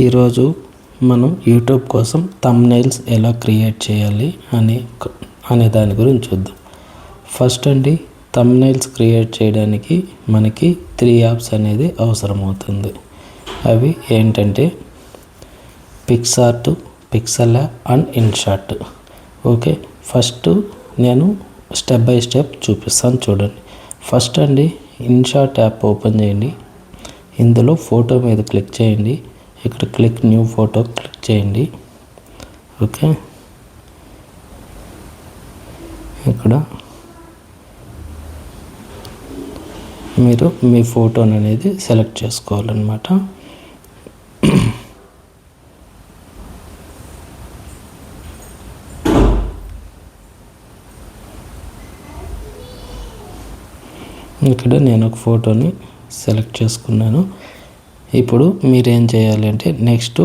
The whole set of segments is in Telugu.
ఈరోజు మనం యూట్యూబ్ కోసం థంబ్నెయిల్స్ ఎలా క్రియేట్ చేయాలి అనే దాని గురించి చూద్దాం. ఫస్ట్ అండి, థంబ్నెయిల్స్ క్రియేట్ చేయడానికి మనకి 3 యాప్స్ అనేది అవసరమవుతుంది. అవి ఏంటంటే Picsart, pixel and INSAT. Okay, first నేను స్టెప్ బై స్టెప్ చూపిస్తాను, చూడండి. ఫస్ట్ అండి, ఇన్షాట్ యాప్ ఓపెన్ చేయండి. ఇందులో ఫోటో మీద క్లిక్ చేయండి. ఇక్కడ క్లిక్ న్యూ ఫోటో క్లిక్ చేయండి. ఓకే, ఇక్కడ మీరు మీ ఫోటోని అనేది సెలెక్ట్ చేసుకోవాలన్నమాట. ఇక్కడ నేను ఒక ఫోటోని సెలెక్ట్ చేసుకున్నాను. ఇప్పుడు మీరేం చేయాలి అంటే నెక్స్ట్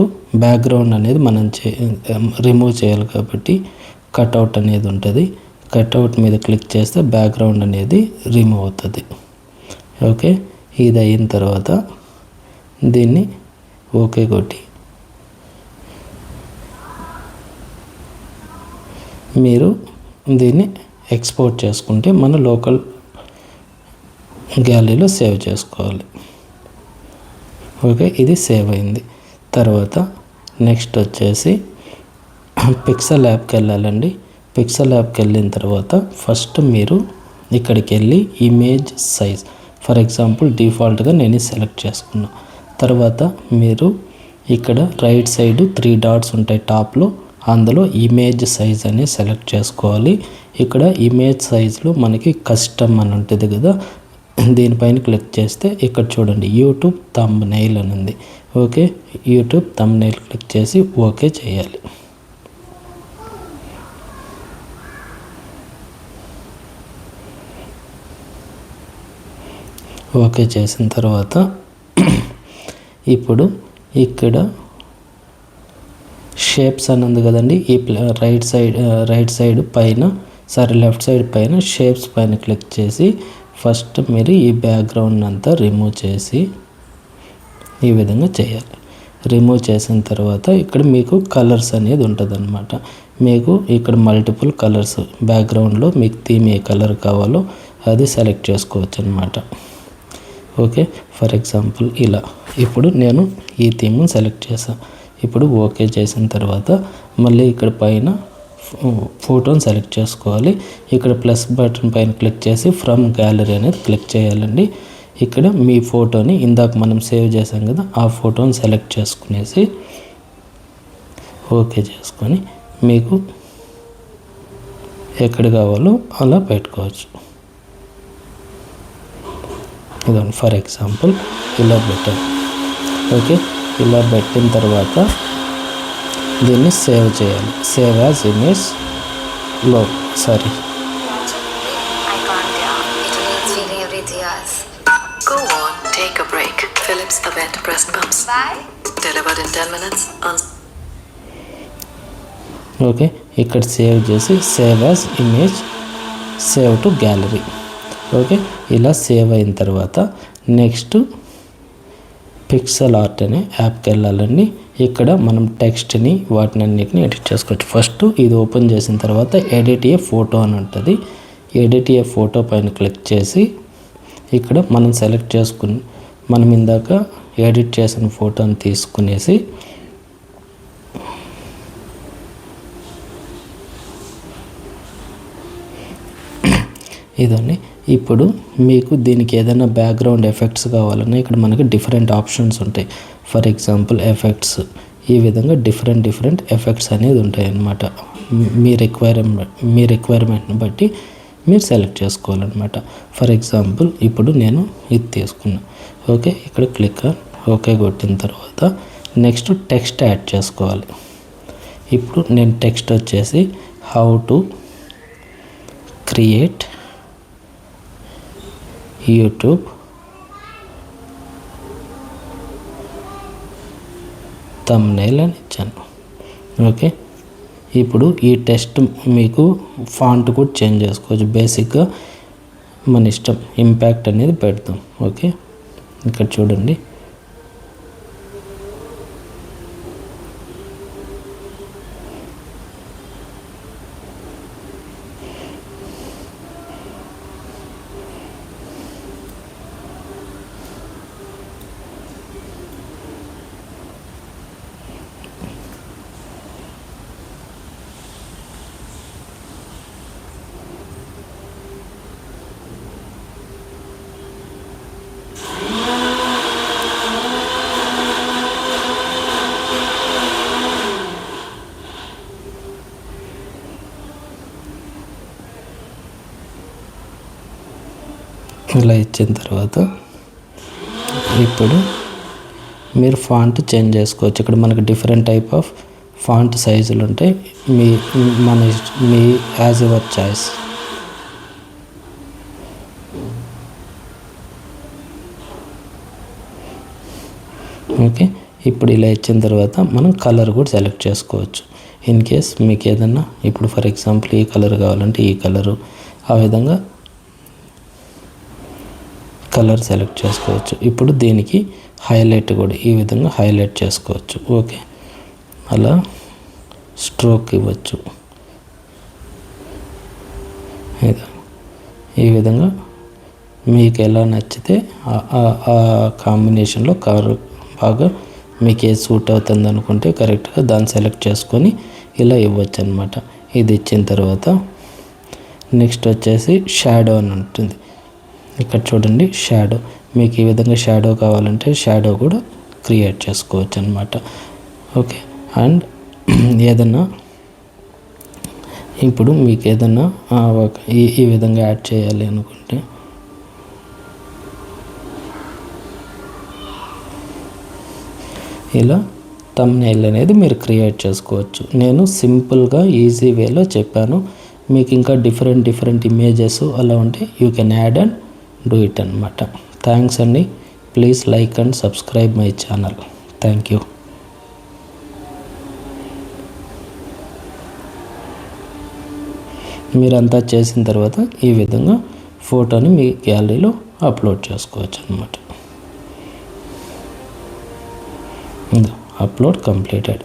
బ్యాక్గ్రౌండ్ అనేది మనం రిమూవ్ చేయాలి కాబట్టి కట్అవుట్ అనేది ఉంటుంది. కట్అవుట్ మీద క్లిక్ చేస్తే బ్యాక్గ్రౌండ్ అనేది రిమూవ్ అవుతుంది. ఓకే, ఇది అయిన తర్వాత దీన్ని ఓకే కొట్టి మీరు దీన్ని ఎక్స్పోర్ట్ చేసుకుంటే మన లోకల్ గ్యాలరీలో సేవ్ చేసుకోవాలి. ఓకే, ఇది సేవ్ అయింది. తర్వాత నెక్స్ట్ వచ్చేసి పిక్సెల్ యాప్కి వెళ్ళాలండి. పిక్సెల్ యాప్కి వెళ్ళిన తర్వాత ఫస్ట్ మీరు ఇక్కడికి వెళ్ళి ఇమేజ్ సైజ్, ఫర్ ఎగ్జాంపుల్ డిఫాల్ట్గా నేను సెలెక్ట్ చేసుకున్నా. తర్వాత మీరు ఇక్కడ రైట్ సైడ్ 3 డాట్స్ ఉంటాయి టాప్లో, అందులో ఇమేజ్ సైజ్ అని సెలెక్ట్ చేసుకోవాలి. ఇక్కడ ఇమేజ్ సైజ్లో మనకి కస్టమ్ అని ఉంటుంది కదా, దీనిపైన క్లిక్ చేస్తే ఇక్కడ చూడండి యూట్యూబ్ థంబ్నెయిల్ అని ఉంది. ఓకే, యూట్యూబ్ థంబ్నెయిల్ క్లిక్ చేసి ఓకే చేయాలి. ఓకే చేసిన తర్వాత ఇప్పుడు ఇక్కడ షేప్స్ అని ఉంది కదండి, ఈ రైట్ సైడ్ పైన లెఫ్ట్ సైడ్ పైన షేప్స్ పైన క్లిక్ చేసి ఫస్ట్ మీరు ఈ బ్యాక్గ్రౌండ్ అంతా రిమూవ్ చేసి ఈ విధంగా చేయాలి. రిమూవ్ చేసిన తర్వాత ఇక్కడ మీకు కలర్స్ అనేది ఉంటుంది అన్నమాట. మీకు ఇక్కడ మల్టిపుల్ కలర్స్ బ్యాక్గ్రౌండ్లో మీకు థీమ్ ఏ కలర్ కావాలో అది సెలెక్ట్ చేసుకోవచ్చు అన్నమాట. ఓకే, ఫర్ ఎగ్జాంపుల్ ఇలా ఇప్పుడు నేను ఈ థీమ్ని సెలెక్ట్ చేశాను. ఇప్పుడు ఓకే చేసిన తర్వాత మళ్ళీ ఇక్కడ పైన ఫోటోని సెలెక్ట్ చేసుకోవాలి. ఇక్కడ ప్లస్ బటన్ పైన క్లిక్ చేసి ఫ్రమ్ గ్యాలరీ అనేది క్లిక్ చేయాలండి. ఇక్కడ మీ ఫోటోని ఇందాక మనం సేవ్ చేసాం కదా, ఆ ఫోటోని సెలెక్ట్ చేసుకునేసి ఓకే చేసుకొని మీకు ఎక్కడ కావాలో అలా పెట్టుకోవచ్చు. ఇదండి ఫర్ ఎగ్జాంపుల్ ఇలా పెట్టాను. ఓకే, ఇలా పెట్టిన తర్వాత దీన్ని సేవ్ చేయాలి. సేవ్ యాజ్ ఇమేజ్ లో Go on, take a break. Philips Avent breast pumps. Bye. Delivered in 10 minutes. Okay, ఇక్కడ సేవ్ చేసి save as image, save to gallery. Okay, ఇలా సేవ్ అయిన తర్వాత నెక్స్ట్ పిక్సెల్ ఆర్ట్ అనే యాప్కి వెళ్ళాలండి. ఇక్కడ మనం టెక్స్ట్ని వాటిని అన్నిటిని ఎడిట్ చేసుకోవచ్చు. ఫస్ట్ ఇది ఓపెన్ చేసిన తర్వాత ఎడిట్ ఏ ఫోటో అని ఉంటుంది. ఎడిట్ ఏ ఫోటో పైన క్లిక్ చేసి ఇక్కడ మనం సెలెక్ట్ చేసుకుని మనం ఇందాక ఎడిట్ చేసిన ఫోటోని తీసుకునేసి ఇదండి. ఇప్పుడు మీకు దీనికి ఏదైనా బ్యాక్గ్రౌండ్ ఎఫెక్ట్స్ కావాలన్నా ఇక్కడ మనకి డిఫరెంట్ ఆప్షన్స్ ఉంటాయి. ఫర్ ఎగ్జాంపుల్ ఎఫెక్ట్స్, ఈ విధంగా డిఫరెంట్ ఎఫెక్ట్స్ అనేది ఉంటాయి అన్నమాట. మీ రిక్వైర్మెంట్ని బట్టి మీరు సెలెక్ట్ చేసుకోవాలన్నమాట. ఫర్ ఎగ్జాంపుల్ ఇప్పుడు నేను ఇది తీసుకున్నా. ఓకే, ఇక్కడ క్లిక్ ఓకే కొట్టిన తర్వాత నెక్స్ట్ టెక్స్ట్ యాడ్ చేసుకోవాలి. ఇప్పుడు నేను టెక్స్ట్ వచ్చేసి how to create YouTube thumbnail అని ఇచ్చాను. ఓకే, ఇప్పుడు ఈ టెక్స్ట్ మీకు ఫాంట్ కూడా చేంజ్ చేసుకోవచ్చు. బేసిక్గా మన ఇష్టం, ఇంపాక్ట్ అనేది పెడతాం. ఓకే, ఇక్కడ చూడండి ఇలా ఇచ్చిన తర్వాత ఇప్పుడు మీరు ఫాంట్ చేంజ్ చేసుకోవచ్చు. ఇక్కడ మనకు డిఫరెంట్ టైప్ ఆఫ్ ఫాంట్ సైజులు ఉంటాయి. Me as your choice. Okay, ఇప్పుడు ఇలా ఇచ్చిన తర్వాత మనం కలర్ కూడా సెలెక్ట్ చేసుకోవచ్చు. ఇన్ కేస్ మీకు ఏదన్నా ఇప్పుడు ఫర్ ఎగ్జాంపుల్ ఈ కలర్ కావాలంటే ఈ కలరు, ఆ విధంగా కలర్ సెలెక్ట్ చేసుకోవచ్చు. ఇప్పుడు దీనికి హైలైట్ కూడా ఈ విధంగా హైలైట్ చేసుకోవచ్చు. ఓకే, అలా స్ట్రోక్ ఇవ్వచ్చు. ఈ విధంగా మీకు ఎలా నచ్చితే ఆ కాంబినేషన్లో కలర్ బాగా మీకు ఏ సూట్ అవుతుంది అనుకుంటే కరెక్ట్గా దాన్ని సెలెక్ట్ చేసుకొని ఇలా ఇవ్వచ్చు అనమాట. ఇది ఇచ్చిన తర్వాత నెక్స్ట్ వచ్చేసి షాడో అని ఉంటుంది. ఇక్కడ చూడండి షాడో, మీకు ఈ విధంగా షాడో కావాలంటే షాడో కూడా క్రియేట్ చేసుకోవచ్చు అనమాట. ఓకే, అండ్ ఏదన్నా ఇప్పుడు మీకు ఏదన్నా ఈ విధంగా యాడ్ చేయాలి అనుకుంటే ఇలా థంబ్నెయిల్ అనేది మీరు క్రియేట్ చేసుకోవచ్చు. నేను సింపుల్గా ఈజీ వేలో చెప్పాను. మీకు ఇంకా డిఫరెంట్ ఇమేజెస్ అలా ఉంటే you can add and do it అనమాట. థ్యాంక్స్ అండి. Please like and subscribe my channel. Thank you. మీరంతా చేసిన తర్వాత ఈ విధంగా ఫోటోని మీ గ్యాలరీలో అప్లోడ్ చేసుకోవచ్చు అనమాట. Upload completed.